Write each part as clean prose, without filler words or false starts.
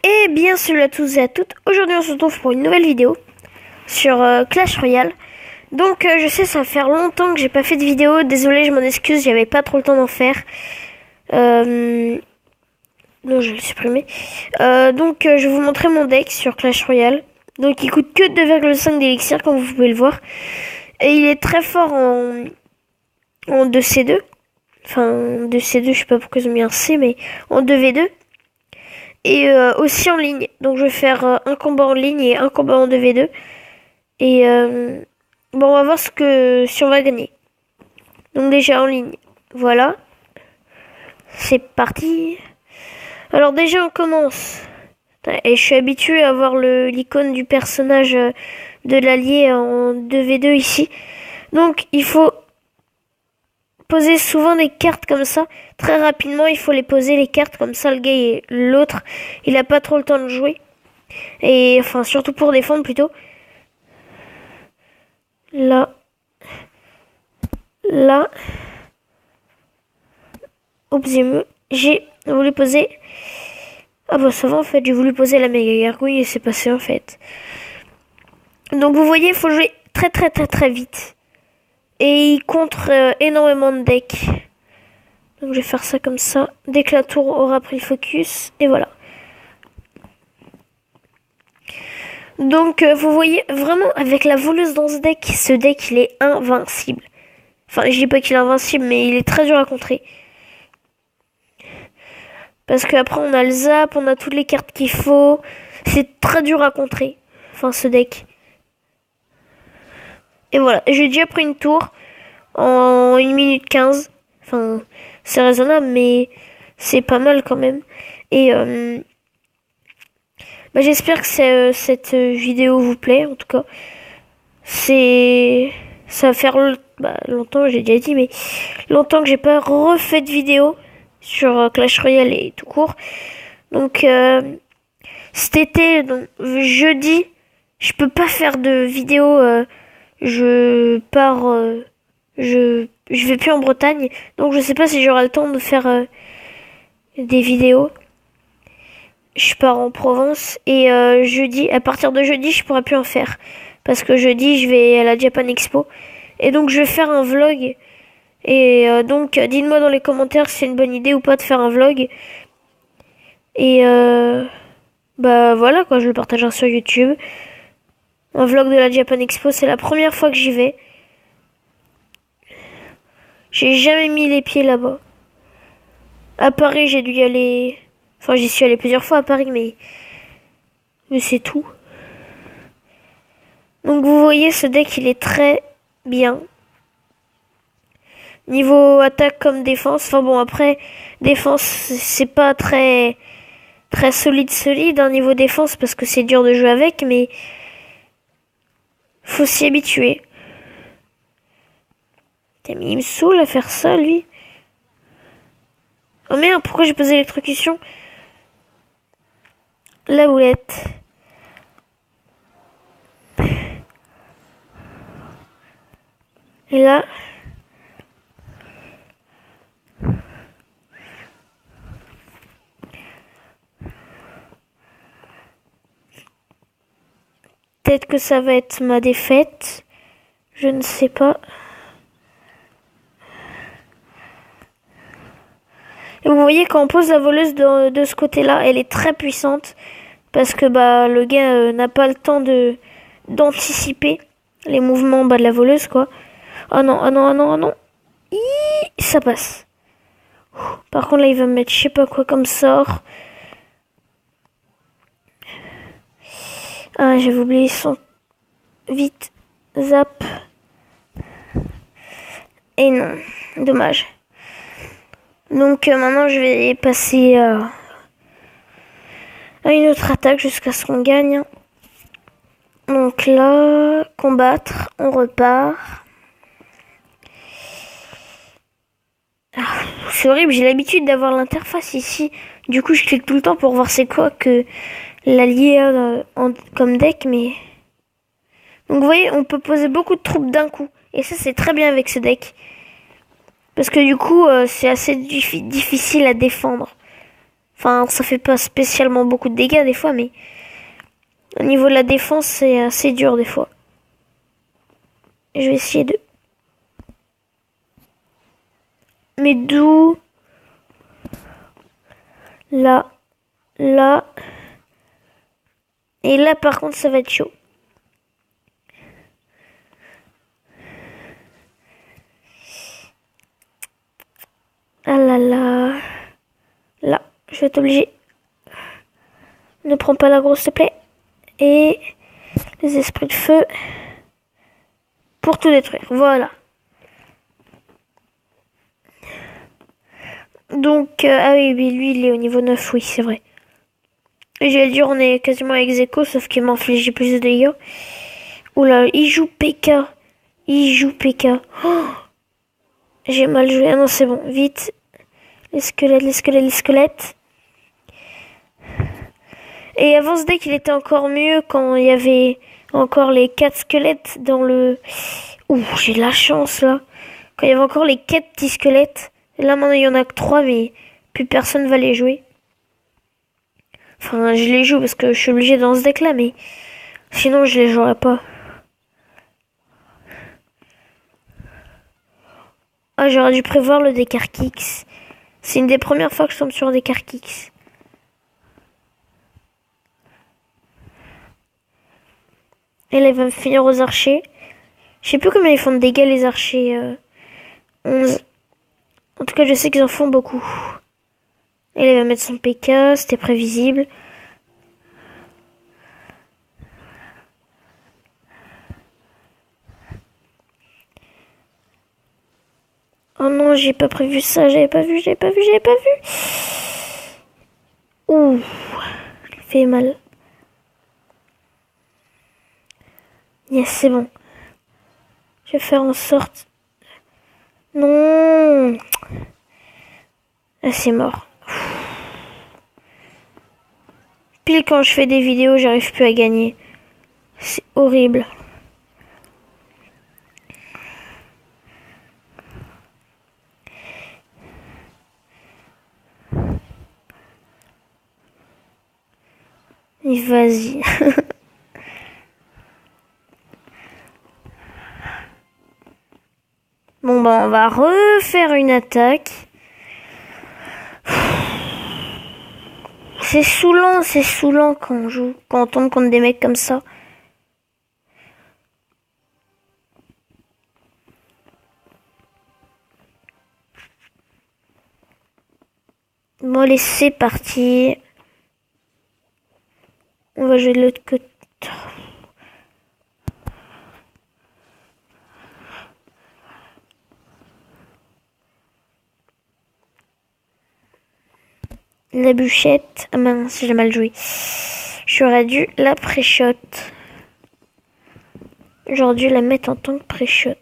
Et bien salut à tous et à toutes, aujourd'hui on se retrouve pour une nouvelle vidéo sur Clash Royale. Donc je sais, ça va faire longtemps que j'ai pas fait de vidéo, désolé, je m'en excuse, j'avais pas trop le temps d'en faire. Non, je vais le supprimer. Je vais vous montrer mon deck sur Clash Royale. Donc il coûte que 2,5 d'élixir comme vous pouvez le voir. Et il est très fort en 2C2. Enfin 2C2, je sais pas pourquoi ils ont mis un C, mais en 2v2. Et aussi en ligne. Donc je vais faire un combat en ligne et un combat en 2v2. Et bon, on va voir si on va gagner. Donc déjà en ligne. Voilà. C'est parti. Alors déjà on commence. Et je suis habituée à voir l'icône du personnage de l'allié en 2v2 ici. Donc il faut poser souvent des cartes comme ça. Très rapidement, il faut les poser les cartes comme ça. Le gars et l'autre, il a pas trop le temps de jouer. Et enfin, surtout pour défendre plutôt. Là. Oups, j'ai voulu poser. Ah bah ça va en fait, j'ai voulu poser la méga gargouille et c'est passé en fait. Donc vous voyez, il faut jouer très vite. Et il contre énormément de decks. Donc je vais faire ça comme ça. Dès que la tour aura pris le focus. Et voilà. Donc vous voyez vraiment avec la voleuse dans ce deck il est invincible. Enfin je dis pas qu'il est invincible mais il est très dur à contrer. Parce qu'après on a le zap, on a toutes les cartes qu'il faut. C'est très dur à contrer. Enfin ce deck. Et voilà, j'ai déjà pris une tour en 1 minute 15. Enfin, c'est raisonnable, mais c'est pas mal quand même. Et j'espère que cette vidéo vous plaît, en tout cas. Ça va faire longtemps, j'ai déjà dit, mais longtemps que j'ai pas refait de vidéo sur Clash Royale et tout court. Donc, cet été, donc, jeudi, je peux pas faire de vidéo. Je pars, je vais plus en Bretagne, donc je sais pas si j'aurai le temps de faire des vidéos. Je pars en Provence et jeudi, à partir de jeudi, je pourrai plus en faire parce que jeudi, je vais à la Japan Expo et donc je vais faire un vlog. Et donc, dites-moi dans les commentaires si c'est une bonne idée ou pas de faire un vlog. Et voilà quoi, je le partagerai sur YouTube. Un vlog de la Japan Expo, c'est la première fois que j'y vais. J'ai jamais mis les pieds là-bas. À Paris, j'ai dû y aller. Enfin, j'y suis allé plusieurs fois à Paris, mais c'est tout. Donc vous voyez, ce deck, il est très bien. Niveau attaque comme défense. Enfin bon, après, défense, c'est pas très solide hein, niveau défense, parce que c'est dur de jouer avec, mais faut s'y habituer. Putain, mais il me saoule à faire ça, lui. Oh merde, pourquoi j'ai posé l'électrocution? La boulette. Et là. Peut-être que ça va être ma défaite. Je ne sais pas. Et vous voyez, quand on pose la voleuse de ce côté-là, elle est très puissante. Parce que le gars n'a pas le temps d'anticiper les mouvements de la voleuse, quoi. Oh non, oh non, oh non, oh non. Ça passe. Par contre, là, il va me mettre je sais pas quoi comme sort. Ah, j'avais oublié son... Vite. Zap. Et non. Dommage. Donc maintenant, je vais passer à une autre attaque jusqu'à ce qu'on gagne. Donc là, combattre. On repart. C'est horrible, j'ai l'habitude d'avoir l'interface ici. Du coup, je clique tout le temps pour voir c'est quoi que l'allié a comme deck, mais... Donc vous voyez, on peut poser beaucoup de troupes d'un coup. Et ça, c'est très bien avec ce deck. Parce que du coup, c'est assez difficile à défendre. Enfin, ça fait pas spécialement beaucoup de dégâts des fois, mais au niveau de la défense, c'est assez dur des fois. Je vais essayer de... Mais d'où? Là. Là. Et là, par contre, ça va être chaud. Ah là là. Là, je vais être obligé. Ne prends pas la grosse, s'il te plaît. Et les esprits de feu. Pour tout détruire. Voilà. Donc, ah oui, lui, il est au niveau 9, oui, c'est vrai. Et j'allais dire, on est quasiment ex aequo, sauf qu'il m'a infligé plus de dégâts. Oula, il joue PK. Il joue PK. Oh, j'ai mal joué. Ah non, c'est bon, vite. Les squelettes, les squelettes, les squelettes. Et avant ce deck, il était encore mieux quand il y avait encore les 4 squelettes dans le... Ouh, j'ai de la chance, là. Quand il y avait encore les 4 petits squelettes. Là, maintenant, il y en a que 3, mais plus personne va les jouer. Enfin, je les joue parce que je suis obligé dans ce deck-là, mais sinon, je les jouerai pas. Ah, j'aurais dû prévoir le deck Archix. C'est une des premières fois que je tombe sur un deck Archix. Et là, il va me finir aux archers. Je sais plus combien ils font de dégâts, les archers. 11. En tout cas, je sais qu'ils en font beaucoup. Et là, il va mettre son PK, c'était prévisible. Oh non, j'ai pas prévu ça, j'avais pas vu. Ouh, il fait mal. Yes, c'est bon. Je vais faire en sorte... Non. Ah, c'est mort. Pile quand je fais des vidéos, j'arrive plus à gagner. C'est horrible. Et vas-y. Bon bah on va refaire une attaque. C'est saoulant quand on joue, quand on tombe contre des mecs comme ça. Bon allez, c'est parti. On va jouer de l'autre côté. La bûchette. Ah mince, j'ai mal joué. J'aurais dû la pré-shot. J'aurais dû la mettre en tant que pré-shot.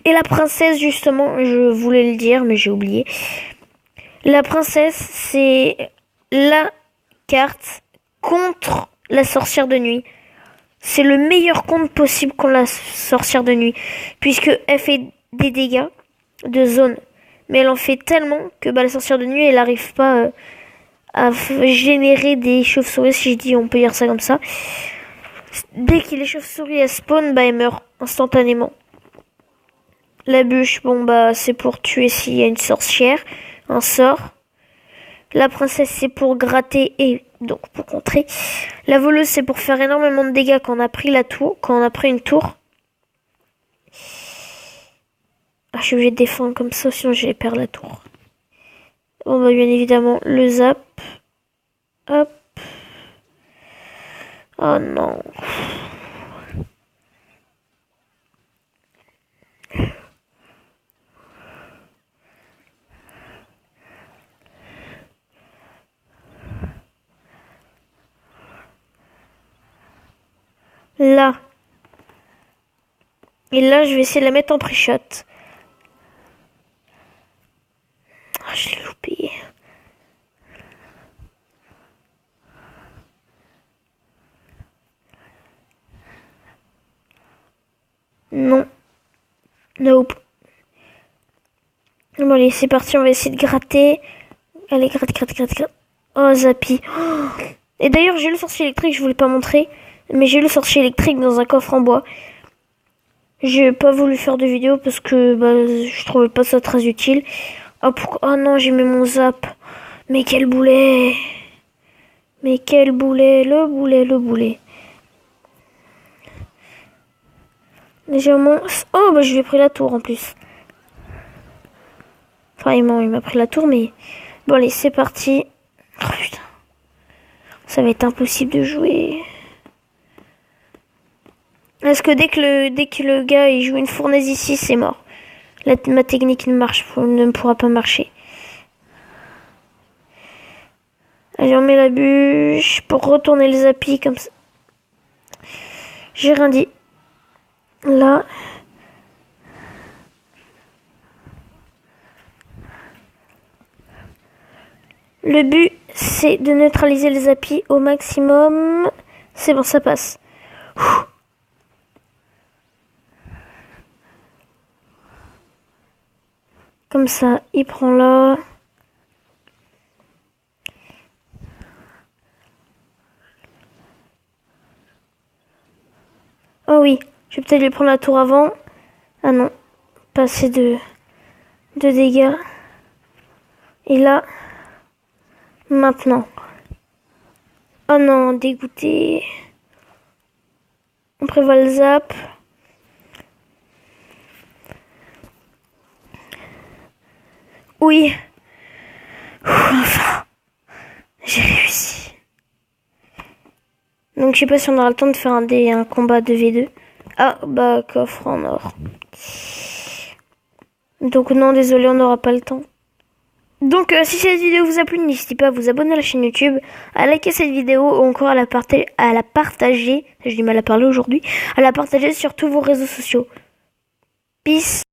Et la princesse, justement, je voulais le dire, mais j'ai oublié. La princesse, c'est la carte contre la sorcière de nuit. C'est le meilleur compte possible contre la sorcière de nuit. Puisque elle fait des dégâts de zone. Mais elle en fait tellement que la sorcière de nuit, elle n'arrive pas à générer des chauves-souris, si je dis, on peut dire ça comme ça. Dès que les chauves-souris elles spawn, elle meurt instantanément. La bûche, bon c'est pour tuer s'il y a une sorcière, un sort. La princesse, c'est pour gratter et donc pour contrer. La voleuse, c'est pour faire énormément de dégâts quand on a pris la tour, quand on a pris une tour. Ah, je suis obligée de défendre comme ça, sinon je vais perdre la tour. Bon bien évidemment, le zap. Hop. Oh non. Là. Et là, je vais essayer de la mettre en pré-shot. Ah, je l'ai loupé. Non. Nope. Bon allez, c'est parti, on va essayer de gratter. Allez, gratte. Oh, Zappy. Oh. Et d'ailleurs, j'ai le sorcier électrique, je voulais pas montrer. Mais j'ai le sorcier électrique dans un coffre en bois. J'ai pas voulu faire de vidéo parce que je trouvais pas ça très utile. Oh, oh non, j'ai mis mon zap. Mais quel boulet. Mais quel boulet. Le boulet, le boulet. Légèrement. Oh, je lui ai pris la tour en plus. Enfin, il m'a pris la tour, mais... Bon, allez, c'est parti. Oh, putain. Ça va être impossible de jouer. Parce que dès que le gars il joue une fournaise ici, c'est mort. Ma technique ne pourra pas marcher. Allez, on met la bûche pour retourner le Zappy comme ça. J'ai rien dit. Là. Le but, c'est de neutraliser les Zappy au maximum. C'est bon, ça passe. Ouh. Comme ça, il prend là. Oh oui, je vais peut-être lui prendre la tour avant. Ah non, pas assez de dégâts. Et là, maintenant. Oh non, dégoûté. On prévoit le zap. Oui. Enfin, j'ai réussi. Donc je sais pas si on aura le temps de faire un combat 2v2. Ah, coffre en or. Donc non, désolé, on n'aura pas le temps. Donc si cette vidéo vous a plu, n'hésitez pas à vous abonner à la chaîne YouTube, à liker cette vidéo ou encore à la partager. J'ai du mal à parler aujourd'hui. À la partager sur tous vos réseaux sociaux. Peace.